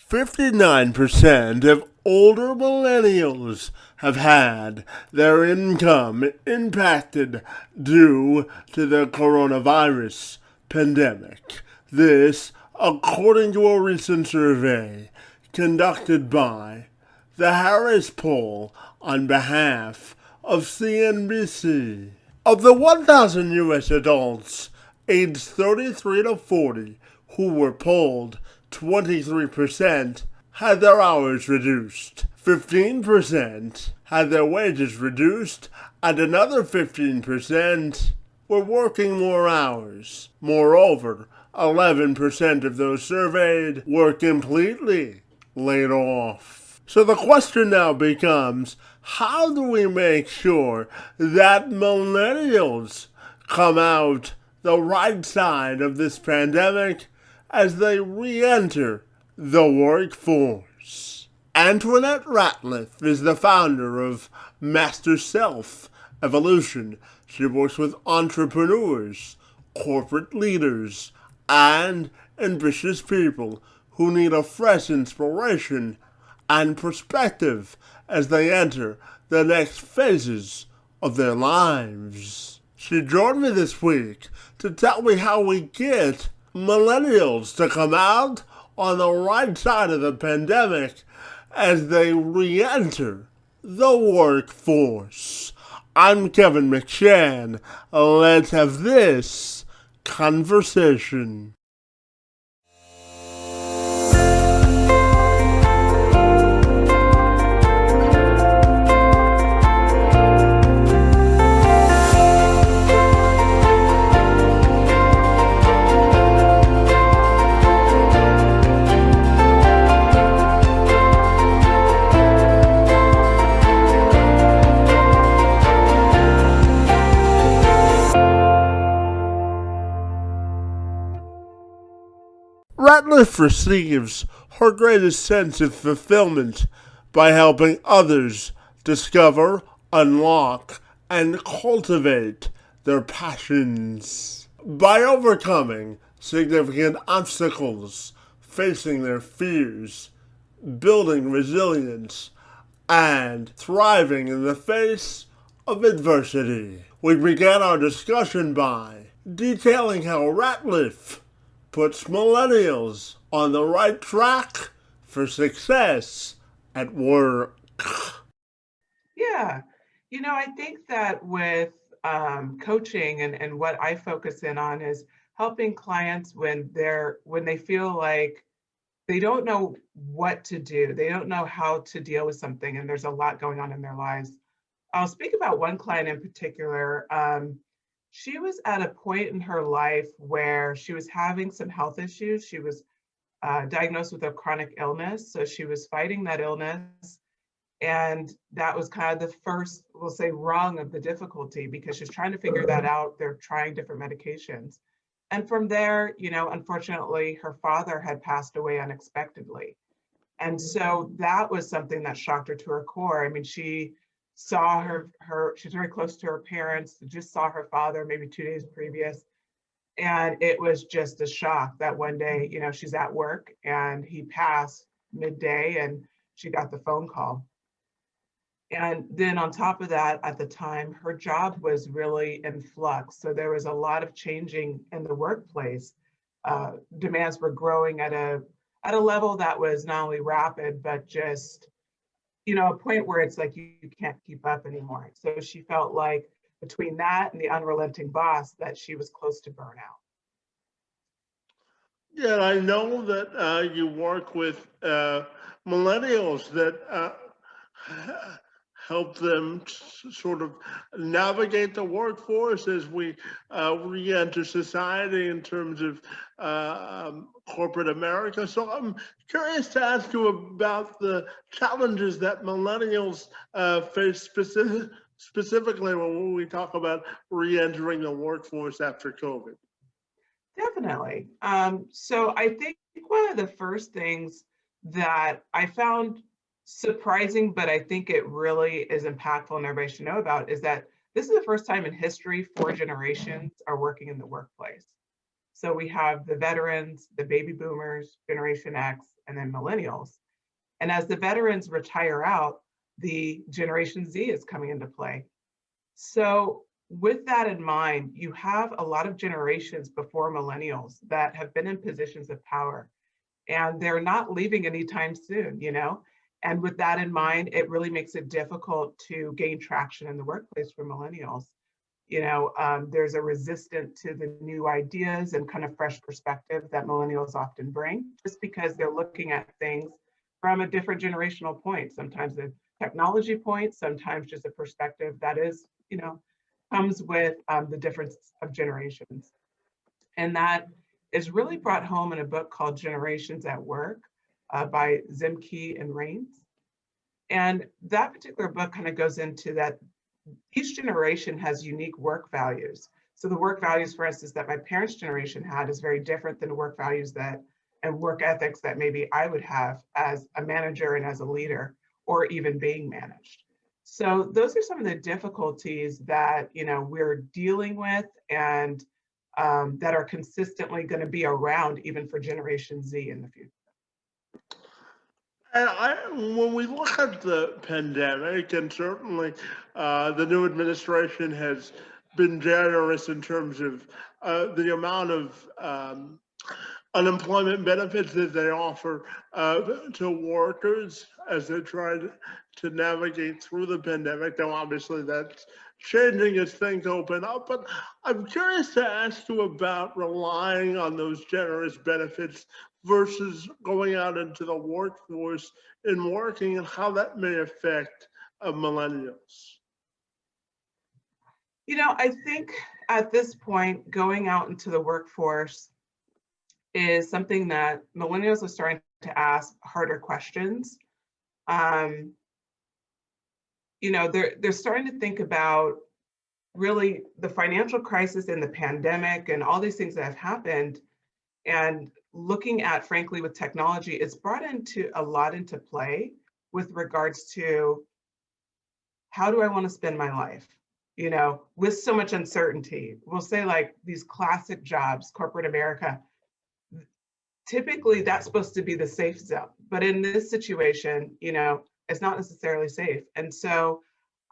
59% of older millennials have had their income impacted due to the coronavirus pandemic. This, according to a recent survey conducted by the Harris Poll on behalf of CNBC. Of the 1,000 U.S. adults aged 33 to 40 who were polled, 23% had their hours reduced, 15% had their wages reduced, and another 15% were working more hours. Moreover, 11% of those surveyed were completely laid off. So the question now becomes, how do we make sure that millennials come out the right side of this pandemic as they re-enter the workforce? Antionette Ratliff is the founder of Master Self Evolution. She works with entrepreneurs, corporate leaders, and ambitious people who need a fresh inspiration and perspective as they enter the next phases of their lives. She joined me this week to tell me how we get millennials to come out on the right side of the pandemic as they re-enter the workforce. I'm Kevin McShann. Let's have this conversation. Ratliff receives her greatest sense of fulfillment by helping others discover, unlock, and cultivate their passions. By overcoming significant obstacles, facing their fears, building resilience, and thriving in the face of adversity. We began our discussion by detailing how Ratliff puts millennials on the right track for success at work. Yeah, I think that with coaching and what I focus in on is helping clients when they feel like they don't know what to do, they don't know how to deal with something, and there's a lot going on in their lives. I'll speak about one client in particular. She was at a point in her life where she was having some health issues. She was diagnosed with a chronic illness, so she was fighting that illness. And that was kind of the first, we'll say, rung of the difficulty, because she's trying to figure that out. They're trying different medications. And from there, unfortunately, her father had passed away unexpectedly. And so that was something that shocked her to her core. I mean, she saw she's very close to her parents, just saw her father maybe 2 days previous. And it was just a shock that one day, she's at work and he passed midday and she got the phone call. And then on top of that, at the time, her job was really in flux. So there was a lot of changing in the workplace. Demands were growing at a level that was not only rapid, but just, a point where it's like you can't keep up anymore. So she felt like between that and the unrelenting boss that she was close to burnout. Yeah, I know that you work with millennials that help them sort of navigate the workforce as we re-enter society in terms of corporate America. So I'm curious to ask you about the challenges that millennials face specifically when we talk about re-entering the workforce after COVID. Definitely. So I think one of the first things that I found surprising, but I think it really is impactful and everybody should know about, is that this is the first time in history 4 generations are working in the workplace. So we have the veterans, the baby boomers, Generation X, and then millennials. And as the veterans retire out, the Generation Z is coming into play. So with that in mind, you have a lot of generations before millennials that have been in positions of power, and they're not leaving anytime soon, you know? And with that in mind, it really makes it difficult to gain traction in the workplace for millennials. There's a resistance to the new ideas and kind of fresh perspective that millennials often bring, just because they're looking at things from a different generational point, sometimes a technology point, sometimes just a perspective that is, comes with the difference of generations. And that is really brought home in a book called Generations at Work by Zimke and Rains. And that particular book kind of goes into that each generation has unique work values. So the work values, for instance, that my parents' generation had is very different than the work values that and work ethics that maybe I would have as a manager and as a leader, or even being managed. So those are some of the difficulties that we're dealing with, and that are consistently going to be around even for Generation Z in the future. And when we look at the pandemic, and certainly the new administration has been generous in terms of the amount of unemployment benefits that they offer to workers as they try to navigate through the pandemic. Now, obviously, that's changing as things open up, but I'm curious to ask you about relying on those generous benefits versus going out into the workforce and working, and how that may affect millennials. I think at this point, going out into the workforce is something that millennials are starting to ask harder questions. They're starting to think about really the financial crisis and the pandemic and all these things that have happened, and looking at, frankly, with technology, it's brought into a lot into play with regards to how do I want to spend my life? With so much uncertainty. We'll say like these classic jobs, corporate America, typically that's supposed to be the safe zone. But in this situation, it's not necessarily safe. And so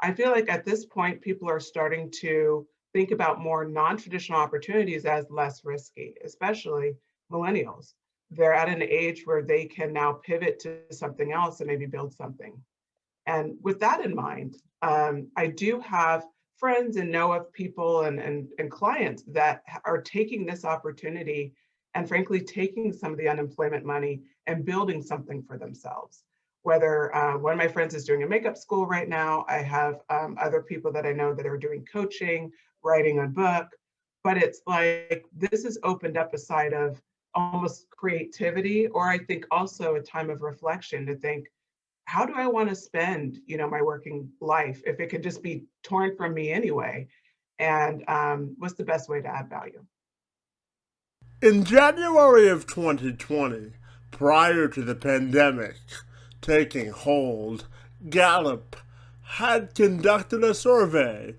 I feel like at this point, people are starting to think about more non-traditional opportunities as less risky, especially millennials. They're at an age where they can now pivot to something else and maybe build something. And with that in mind, I do have friends and know of people and clients that are taking this opportunity and frankly taking some of the unemployment money and building something for themselves. Whether one of my friends is doing a makeup school right now, I have other people that I know that are doing coaching, writing a book, but it's like this has opened up a side of almost creativity, or I think also a time of reflection to think, how do I want to spend, my working life if it could just be torn from me anyway? And what's the best way to add value? In January of 2020, prior to the pandemic taking hold, Gallup had conducted a survey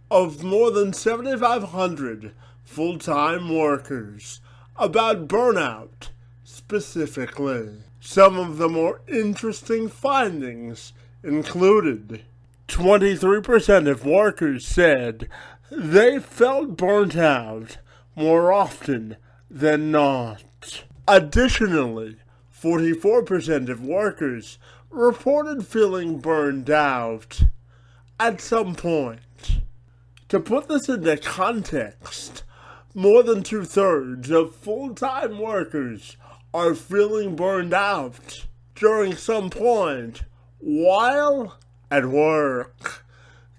of more than 7,500 full-time workers about burnout specifically. Some of the more interesting findings included 23% of workers said they felt burnt out more often than not. Additionally, 44% of workers reported feeling burned out at some point. To put this into context, more than 2/3 of full-time workers are feeling burned out during some point while at work.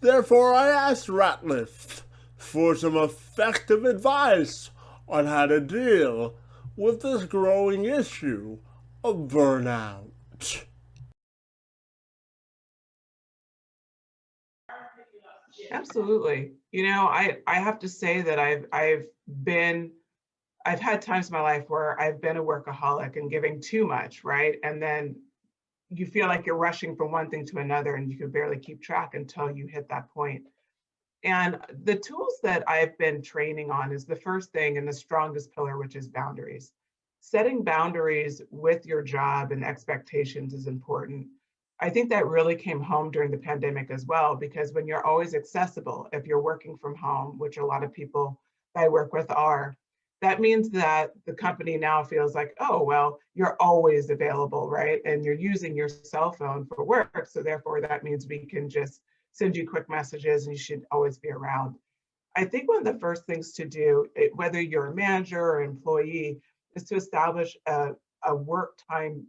Therefore, I asked Ratliff for some effective advice on how to deal with this growing issue of burnout. Absolutely. I have to say that I've had times in my life where I've been a workaholic and giving too much, right? And then you feel like you're rushing from one thing to another and you can barely keep track until you hit that point. And the tools that I've been training on is the first thing and the strongest pillar, which is boundaries. Setting boundaries with your job and expectations is important. I think that really came home during the pandemic as well, because when you're always accessible, if you're working from home, which a lot of people I work with are, that means that the company now feels like, oh, well, you're always available, right? And you're using your cell phone for work. So therefore, that means we can just send you quick messages and you should always be around. I think one of the first things to do, whether you're a manager or employee, is to establish a work time,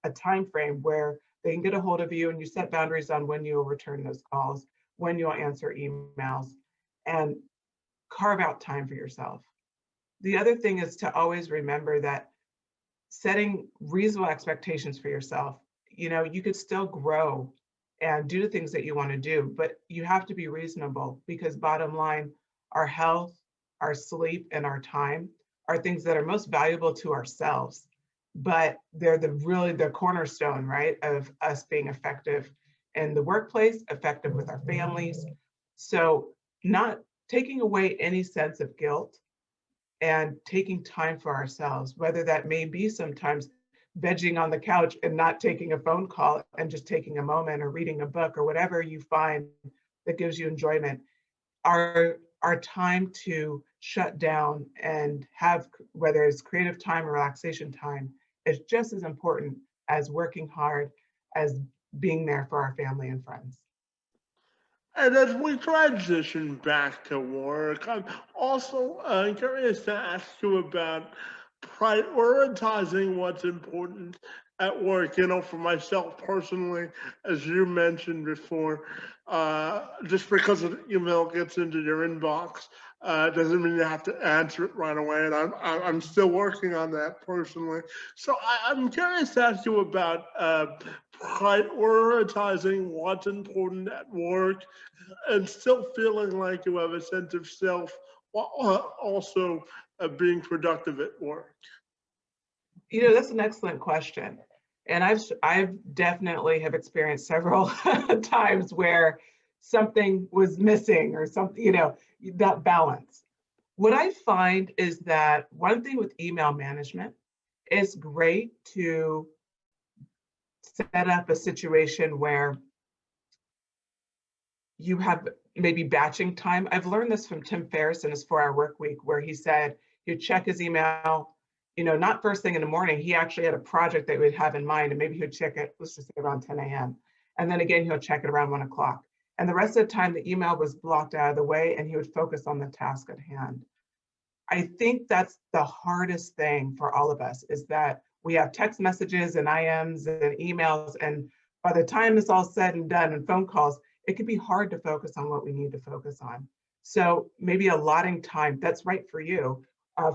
a time frame where they can get a hold of you, and you set boundaries on when you'll return those calls, when you'll answer emails, and carve out time for yourself. The other thing is to always remember that setting reasonable expectations for yourself, you could still grow and do the things that you want to do, but you have to be reasonable, because bottom line, our health, our sleep, and our time are things that are most valuable to ourselves, but they're the cornerstone, right, of us being effective in the workplace, effective with our families. So not taking away any sense of guilt and taking time for ourselves, whether that may be sometimes vegging on the couch and not taking a phone call and just taking a moment, or reading a book, or whatever you find that gives you enjoyment. Our time to shut down and have, whether it's creative time or relaxation time, is just as important as working hard, as being there for our family and friends. And as we transition back to work, I'm also curious to ask you about prioritizing what's important at work. For myself personally, as you mentioned before, just because an email gets into your inbox doesn't mean you have to answer it right away. And I'm still working on that personally. So I'm curious to ask you about prioritizing what's important at work and still feeling like you have a sense of self while also being productive at work. That's an excellent question. And I've definitely have experienced several times where something was missing, or something, that balance. What I find is that one thing with email management, it's great to set up a situation where you have maybe batching time. I've learned this from Tim Ferriss in his 4-Hour Work Week, where he said you check his email, not first thing in the morning. He actually had a project that he would have in mind, and maybe he'd check it, let's just say around 10 a.m. And then again, he'll check it around 1 o'clock. And the rest of the time, the email was blocked out of the way, and he would focus on the task at hand. I think that's the hardest thing for all of us, is that we have text messages and IMs and emails, and by the time it's all said and done, and phone calls, it can be hard to focus on what we need to focus on. So maybe allotting time, that's right for you.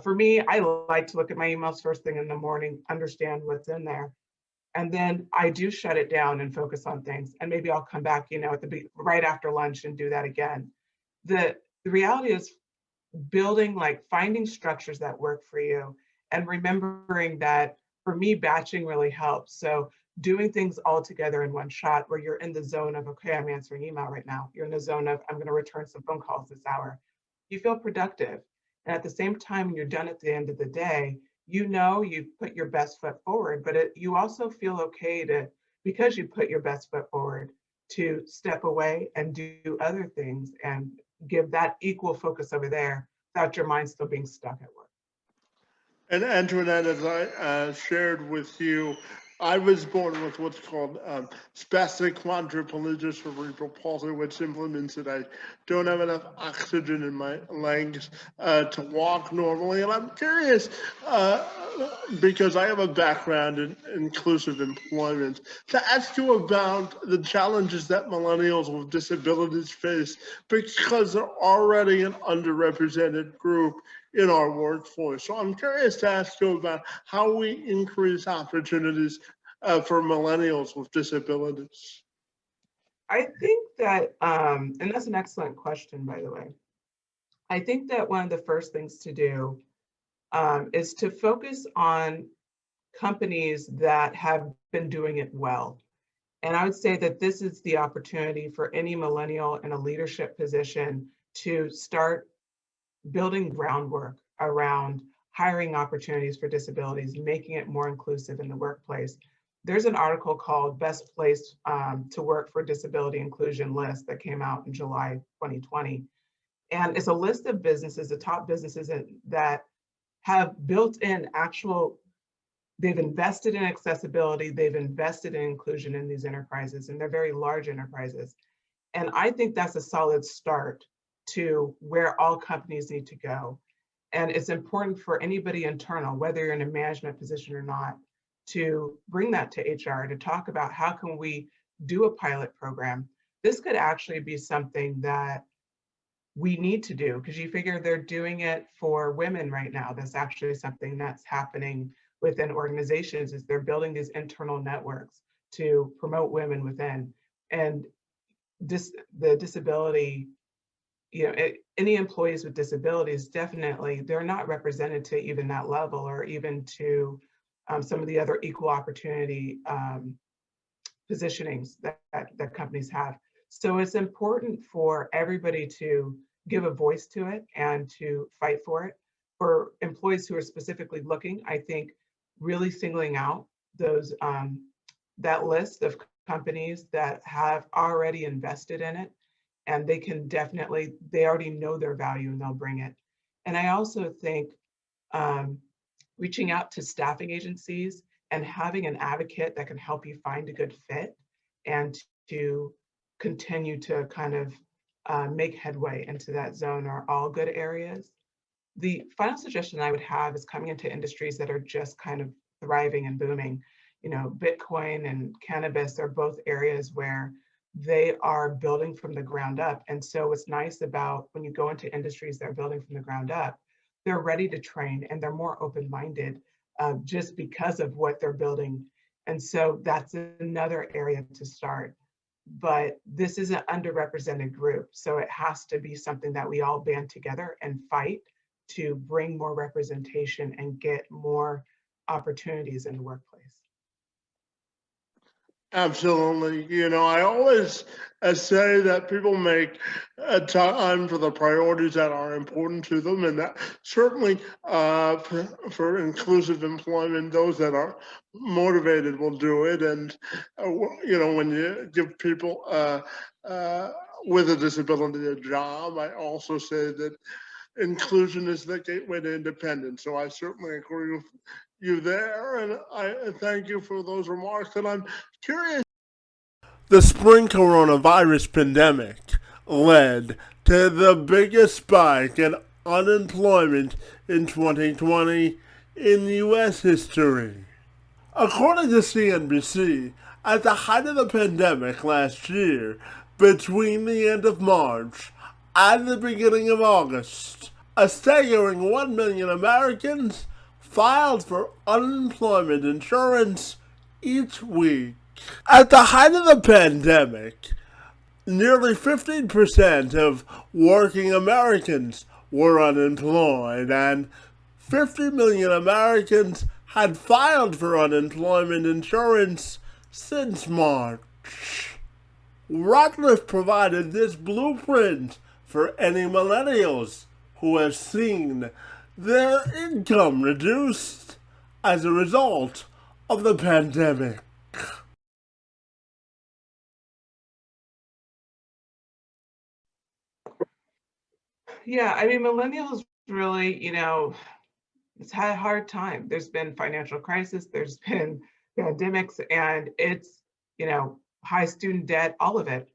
For me, I like to look at my emails first thing in the morning, understand what's in there. And then I do shut it down and focus on things. And maybe I'll come back, at right after lunch and do that again. The reality is, finding structures that work for you, and remembering that for me, batching really helps. So doing things all together in one shot, where you're in the zone of, okay, I'm answering email right now. You're in the zone of, I'm going to return some phone calls this hour. You feel productive. And at the same time, when you're done at the end of the day, you've put your best foot forward, but you also feel okay because you put your best foot forward, to step away and do other things and give that equal focus over there, without your mind still being stuck at work. And Antoinette, as I shared with you, I was born with what's called spastic quadriplegia cerebral palsy, which simply means that I don't have enough oxygen in my legs to walk normally. And I'm curious, because I have a background in inclusive employment, to ask you about the challenges that millennials with disabilities face, because they're already an underrepresented group in our workforce. So I'm curious to ask you about how we increase opportunities for millennials with disabilities. I think that, and that's an excellent question, by the way. I think that one of the first things to do is to focus on companies that have been doing it well. And I would say that this is the opportunity for any millennial in a leadership position to start building groundwork around hiring opportunities for disabilities, making it more inclusive in the workplace. There's an article called Best Place to Work for Disability Inclusion List that came out in July 2020. And it's a list of businesses, the top businesses that have built in actual, they've invested in accessibility, they've invested in inclusion in these enterprises, and they're very large enterprises. And I think that's a solid start to where all companies need to go. And it's important for anybody internal, whether you're in a management position or not, to bring that to HR, to talk about how can we do a pilot program. This could actually be something that we need to do, because you figure they're doing it for women right now. That's actually something that's happening within organizations, is they're building these internal networks to promote women within. And the disability, any employees with disabilities, definitely, they're not represented to even that level, or even to some of the other equal opportunity positionings that companies have. So it's important for everybody to give a voice to it and to fight for it. For employees who are specifically looking, I think really singling out those that list of companies that have already invested in it, and they can definitely, they already know their value and they'll bring it. And I also think reaching out to staffing agencies and having an advocate that can help you find a good fit and to continue to kind of make headway into that zone are all good areas. The final suggestion I would have is coming into industries that are just kind of thriving and booming. Bitcoin and cannabis are both areas where they are building from the ground up. And so what's nice about when you go into industries that are building from the ground up, they're ready to train and they're more open-minded just because of what they're building. And so that's another area to start. But this is an underrepresented group. So it has to be something that we all band together and fight to bring more representation and get more opportunities in the workplace. Absolutely. I always say that people make a time for the priorities that are important to them, and that certainly for inclusive employment, those that are motivated will do it. And when you give people with a disability a job, I also say that inclusion is the gateway to independence. So I certainly agree with you there, and I thank you for those remarks. And I'm curious. The spring coronavirus pandemic led to the biggest spike in unemployment in 2020 in U.S. history. According to CNBC, at the height of the pandemic last year, between the end of March and the beginning of August, a staggering 1 million Americans filed for unemployment insurance each week. At the height of the pandemic, nearly 15% of working Americans were unemployed, and 50 million Americans had filed for unemployment insurance since March. Ratliff provided this blueprint for any millennials who have seen their income reduced as a result of the pandemic. Yeah, I mean, millennials really, it's had a hard time. There's been financial crisis, there's been pandemics, and it's, high student debt, all of it.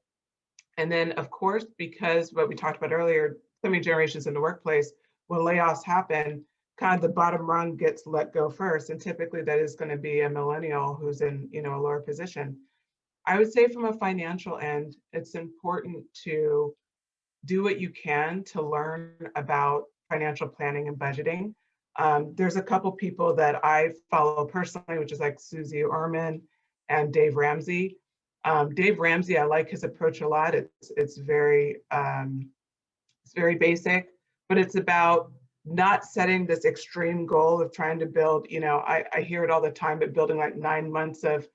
And then, of course, because what we talked about earlier, so many generations in the workplace, when layoffs happen, kind of the bottom rung gets let go first. And typically that is going to be a millennial who's in, a lower position. I would say from a financial end, it's important to do what you can to learn about financial planning and budgeting. There's a couple people that I follow personally, which is like Susie Orman and Dave Ramsey. Dave Ramsey, I like his approach a lot. It's very basic, but it's about not setting this extreme goal of trying to build, I hear it all the time, but building like 9 months of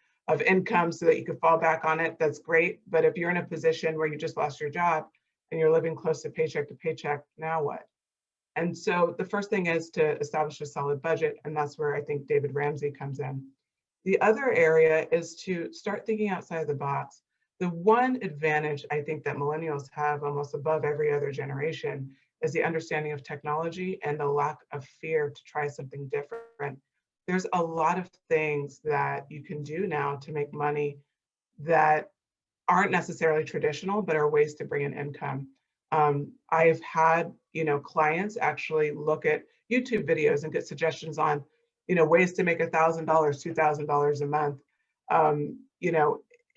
income so that you can fall back on it. That's great. But if you're in a position where you just lost your job, and you're living close to paycheck, now what? And so the first thing is to establish a solid budget, and that's where I think David Ramsey comes in. The other area is to start thinking outside the box. The one advantage I think that millennials have almost above every other generation is the understanding of technology and the lack of fear to try something different. There's a lot of things that you can do now to make money that aren't necessarily traditional, but are ways to bring in income. I've had, clients actually look at YouTube videos and get suggestions on, ways to make $1,000, $2,000 a month.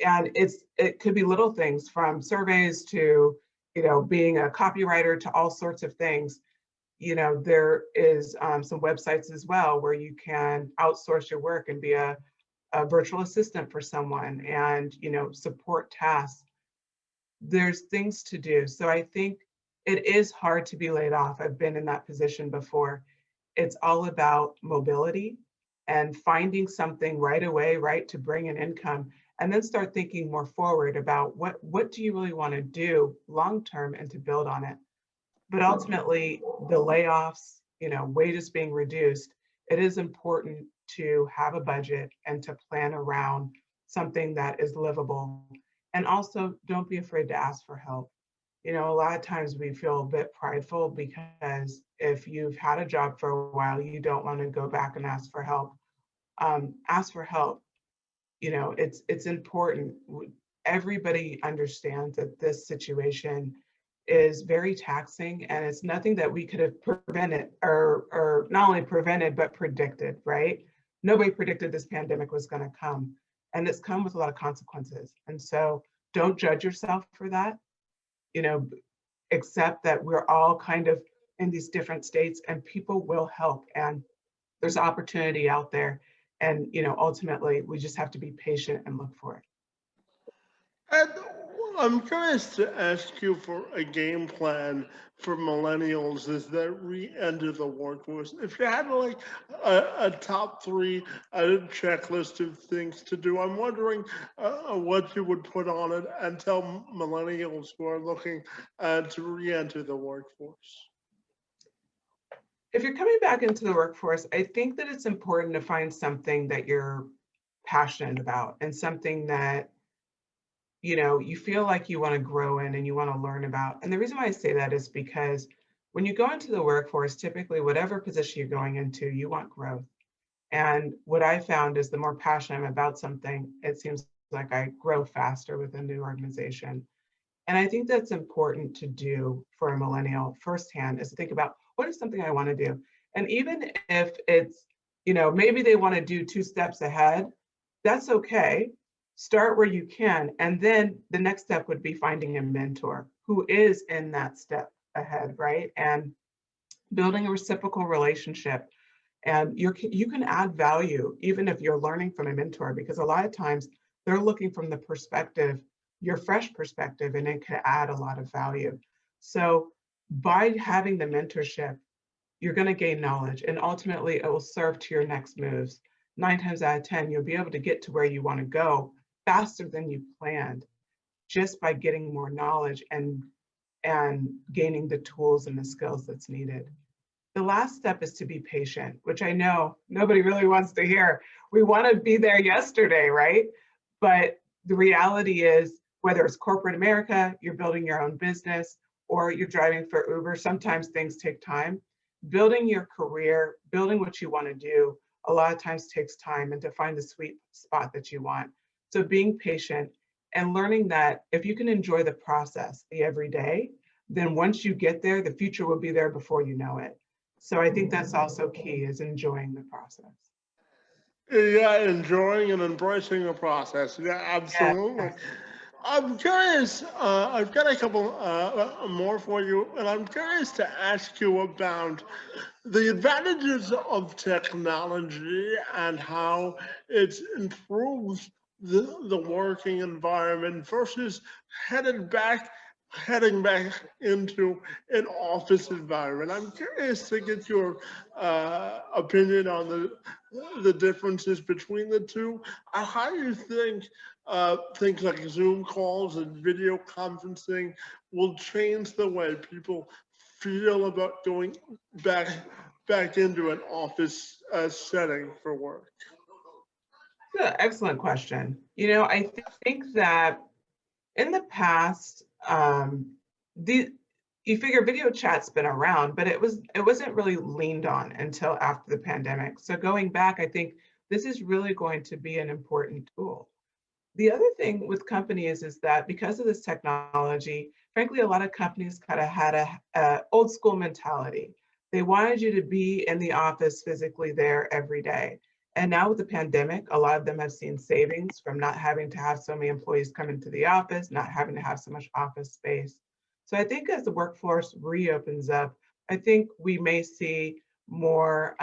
And it could be little things from surveys to, being a copywriter to all sorts of things. There is some websites as well where you can outsource your work and be a virtual assistant for someone and support tasks. There's things to do. So I think it is hard to be laid off. I've been in that position before. It's all about mobility and finding something right away, right, to bring in income, and then start thinking more forward about what do you really want to do long term and to build on it. But ultimately, the layoffs, wages being reduced, it is important to have a budget and to plan around something that is livable. And also, don't be afraid to ask for help. A lot of times we feel a bit prideful because if you've had a job for a while, you don't want to go back and ask for help. Ask for help. It's important. Everybody understands that this situation is very taxing, and it's nothing that we could have prevented or not only prevented but predicted, right? Nobody predicted this pandemic was going to come, and it's come with a lot of consequences. And so don't judge yourself for that. Accept that we're all kind of in these different states and people will help, and there's opportunity out there. And ultimately we just have to be patient and look for it. And I'm curious to ask you for a game plan for millennials as they re-enter the workforce. If you had like a top three checklist of things to do, I'm wondering what you would put on it and tell millennials who are looking to re-enter the workforce. If you're coming back into the workforce, I think that it's important to find something that you're passionate about and something that you feel like you want to grow in and you want to learn about. And the reason why I say that is because when you go into the workforce, typically whatever position you're going into, you want growth. And what I found is the more passionate I'm about something, it seems like I grow faster within the organization. And I think that's important to do for a millennial firsthand, is to think about what is something I want to do. And even if it's, maybe they want to do 2 steps ahead, that's okay. Start where you can. And then the next step would be finding a mentor who is in that step ahead, right? And building a reciprocal relationship. And you can add value even if you're learning from a mentor, because a lot of times they're looking from the perspective, your fresh perspective, and it can add a lot of value. So by having the mentorship, you're going to gain knowledge, and ultimately it will serve to your next moves. 9 times out of 10, you'll be able to get to where you want to go faster than you planned, just by getting more knowledge and gaining the tools and the skills that's needed. The last step is to be patient, which I know nobody really wants to hear. We want to be there yesterday, right? But the reality is, whether it's corporate America, you're building your own business, or you're driving for Uber, sometimes things take time. Building your career, building what you want to do, a lot of times takes time, and to find the sweet spot that you want. So being patient and learning that if you can enjoy the process, the everyday, then once you get there, the future will be there before you know it. So I think that's also key, is enjoying the process. Yeah, enjoying and embracing the process. Yeah, absolutely. Yes. I'm curious, I've got a couple more for you, and I'm curious to ask you about the advantages of technology and how it improves the working environment versus headed back heading back into an office environment. I'm curious to get your opinion on the differences between the two. How do you think things like Zoom calls and video conferencing will change the way people feel about going back into an office setting for work? Excellent question. I think that in the past, the you figure video chat's been around, but it wasn't really leaned on until after the pandemic. So going back, I think this is really going to be an important tool. The other thing with companies is that because of this technology, frankly, a lot of companies kind of had a old school mentality. They wanted you to be in the office physically there every day. And now with the pandemic, a lot of them have seen savings from not having to have so many employees come into the office, not having to have so much office space. So I think as the workforce reopens up, I think we may see more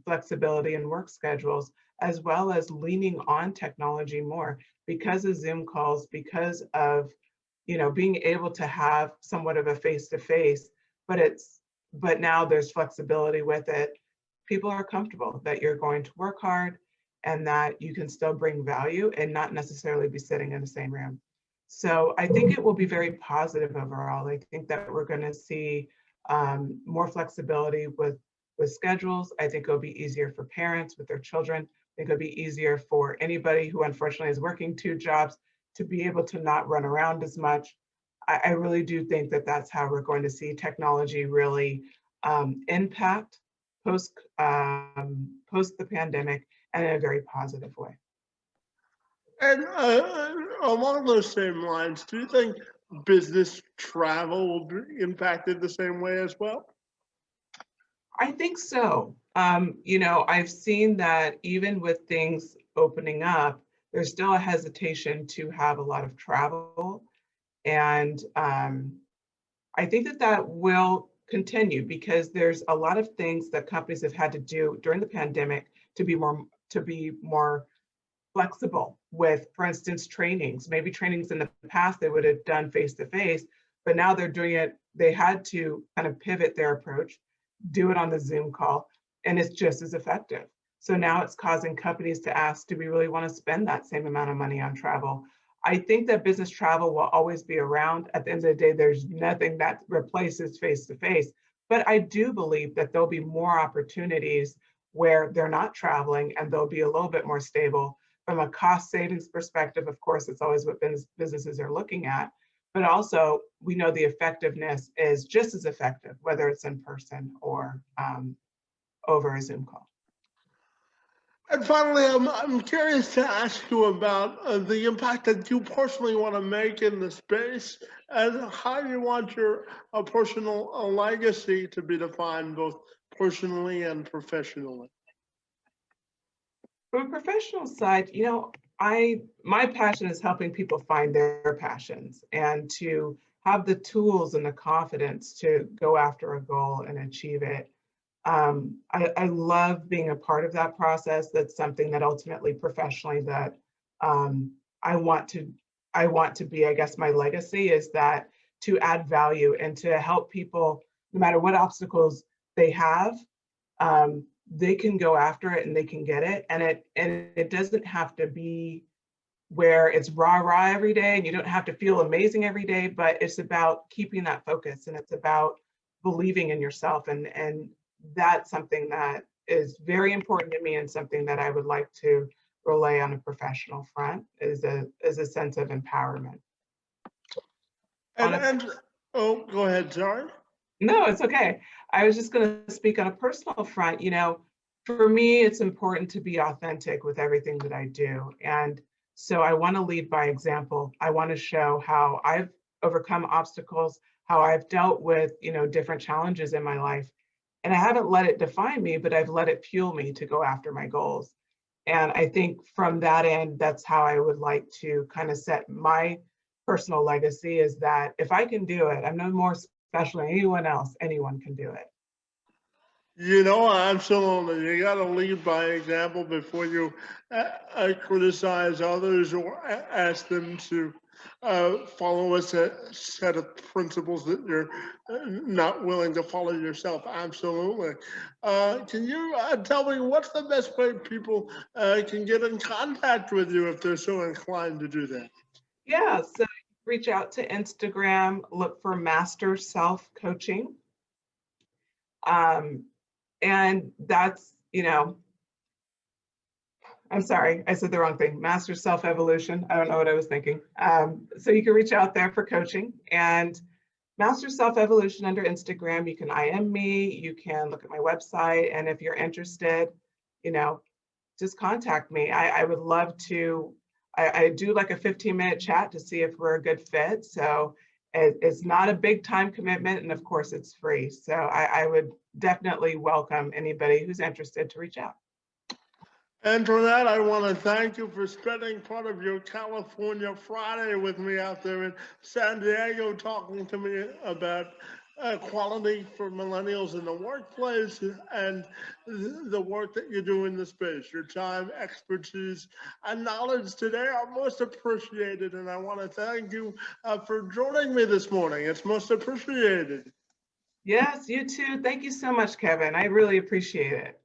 flexibility in work schedules, as well as leaning on technology more because of Zoom calls, because of being able to have somewhat of a face-to-face, but now there's flexibility with it. People are comfortable that you're going to work hard and that you can still bring value and not necessarily be sitting in the same room. So I think it will be very positive overall. I think that we're going to see more flexibility with schedules. I think it'll be easier for parents with their children. I think it'll be easier for anybody who unfortunately is working two jobs to be able to not run around as much. I really do think that that's how we're going to see technology really impact post the pandemic, and in a very positive way. And along those same lines, do you think business travel will be impacted the same way as well? I think so. I've seen that even with things opening up, there's still a hesitation to have a lot of travel. And I think that that will continue because there's a lot of things that companies have had to do during the pandemic to be more flexible with, for instance, trainings. Maybe trainings in the past they would have done face to face, but now they're doing it. They had to kind of pivot their approach, do it on the Zoom call, and it's just as effective. So now it's causing companies to ask, do we really want to spend that same amount of money on travel? I think that business travel will always be around. At the end of the day, there's nothing that replaces face to face. But I do believe that there'll be more opportunities where they're not traveling and they'll be a little bit more stable. From a cost savings perspective, of course, it's always what businesses are looking at. But also, we know the effectiveness is just as effective, whether it's in person or over a Zoom call. And finally, I'm curious to ask you about the impact that you personally want to make in the space and how you want your personal legacy to be defined both personally and professionally. From a professional side, my passion is helping people find their passions and to have the tools and the confidence to go after a goal and achieve it. I love being a part of that process. That's something that ultimately professionally that um, I want to I want to be, I guess my legacy is that to add value and to help people, no matter what obstacles they have, they can go after it and they can get it. And it doesn't have to be where it's rah rah every day and you don't have to feel amazing every day, but it's about keeping that focus and it's about believing in yourself. And that's something that is very important to me and something that I would like to relay on a professional front is a sense of empowerment. And On a and oh, go ahead, sorry. No, it's okay. I was just going to speak on a personal front. For me, it's important to be authentic with everything that I do. And so I want to lead by example. I want to show how I've overcome obstacles, how I've dealt with, different challenges in my life. And I haven't let it define me, but I've let it fuel me to go after my goals. And I think from that end, that's how I would like to kind of set my personal legacy is that if I can do it, I'm no more special than anyone else, anyone can do it. Absolutely. You got to lead by example before you criticize others or ask them to follow a set of principles that you're not willing to follow yourself. Absolutely. Can you tell me what's the best way people can get in contact with you if they're so inclined to do that? Yeah, so reach out to Instagram, look for Master Self Coaching. Um, and that's, I'm sorry, I said the wrong thing. Master Self Evolution. I don't know what I was thinking. So you can reach out there for coaching, and Master Self Evolution under Instagram. You can IM me, you can look at my website. And if you're interested, you know, just contact me. I would love to. I do like a 15-minute chat to see if we're a good fit. So it's not a big time commitment. And of course, it's free. So I would definitely welcome anybody who's interested to reach out. And for that, I want to thank you for spending part of your California Friday with me out there in San Diego, talking to me about quality for millennials in the workplace and the work that you do in the space. Your time, expertise, and knowledge today are most appreciated. And I want to thank you for joining me this morning. It's most appreciated. Yes, you too. Thank you so much, Kevin. I really appreciate it.